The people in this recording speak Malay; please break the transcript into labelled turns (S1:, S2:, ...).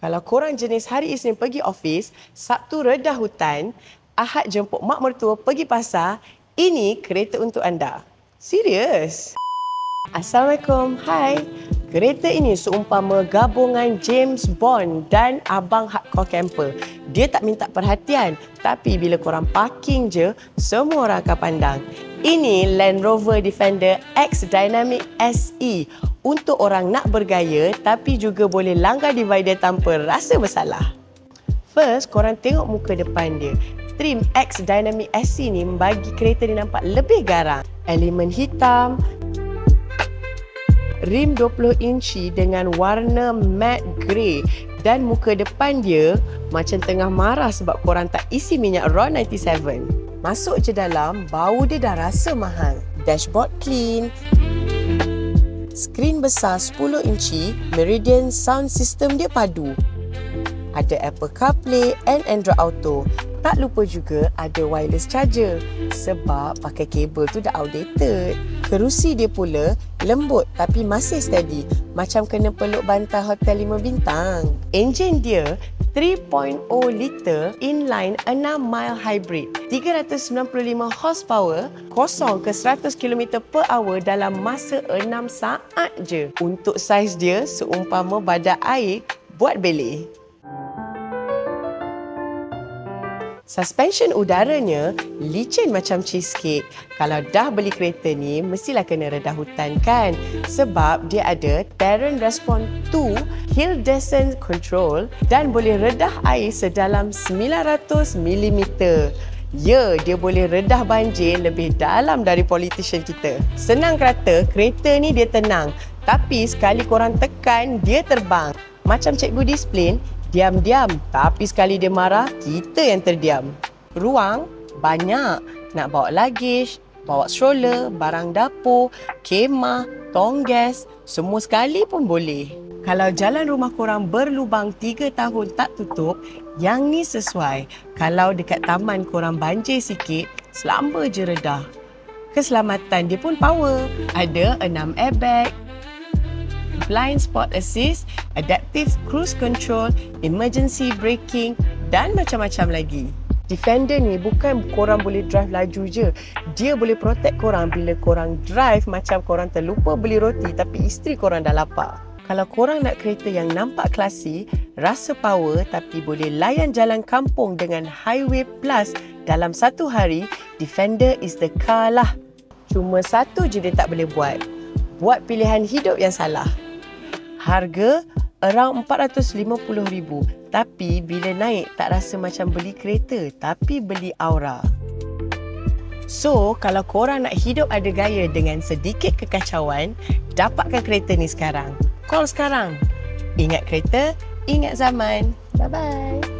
S1: Kalau korang jenis hari Isnin pergi office, Sabtu redah hutan, Ahad jemput mak mertua pergi pasar, ini kereta untuk anda. Serius? Assalamualaikum. Hai. Kereta ini seumpama gabungan James Bond dan abang hardcore camper. Dia tak minta perhatian, tapi bila korang parking je, semua orang akan pandang. Ini Land Rover Defender X Dynamic SE untuk orang nak bergaya tapi juga boleh langgar divider tanpa rasa bersalah. First, korang tengok muka depan dia. Trim X Dynamic SE ni bagi kereta ni nampak lebih garang. Elemen hitam, rim 20 inci dengan warna matte grey dan muka depan dia macam tengah marah sebab korang tak isi minyak RON 97. Masuk je dalam, bau dia dah rasa mahal. Dashboard clean, skrin besar 10 inci, Meridian sound system dia padu. Ada Apple CarPlay and Android Auto. Tak lupa juga ada wireless charger sebab pakai kabel tu dah outdated. Kerusi dia pula lembut tapi masih steady, macam kena peluk bantal hotel 5 bintang. Enjin dia 3.0 liter inline 6 mile hybrid, 395 horsepower, 0 ke 100 km/h dalam masa 6 saat je. Untuk saiz dia seumpama badan air buat beleh. Suspension udaranya licin macam cheesecake. Kalau dah beli kereta ni, mestilah kena redah hutan kan? Sebab dia ada Terrain Response 2 Hill Descent Control dan boleh redah air sedalam 900 mm. Ya, dia boleh redah banjir lebih dalam dari politician kita. Senang kata, kereta ni dia tenang. Tapi sekali korang tekan, dia terbang. Macam cikgu disiplin, diam-diam, tapi sekali dia marah, kita yang terdiam. Ruang banyak. Nak bawa luggage, bawa stroller, barang dapur, kemah, tong gas, semua sekali pun boleh. Kalau jalan rumah korang berlubang 3 tahun tak tutup, yang ni sesuai. Kalau dekat taman korang banjir sikit, selamba je redah. Keselamatan dia pun power. Ada 6 airbag, blind spot assist, adaptive cruise control, emergency braking dan macam-macam lagi. Defender ni bukan korang boleh drive laju je. Dia boleh protect korang bila korang drive macam korang terlupa beli roti tapi isteri korang dah lapar. Kalau korang nak kereta yang nampak klasi, rasa power tapi boleh layan jalan kampung dengan highway plus dalam satu hari, Defender is the car lah. Cuma satu je dia tak boleh buat. Buat pilihan hidup yang salah. Harga around RM450,000. Tapi bila naik tak rasa macam beli kereta tapi beli aura. So, kalau korang nak hidup ada gaya dengan sedikit kekacauan, dapatkan kereta ni sekarang. Call sekarang. Ingat kereta, ingat zaman. Bye-bye.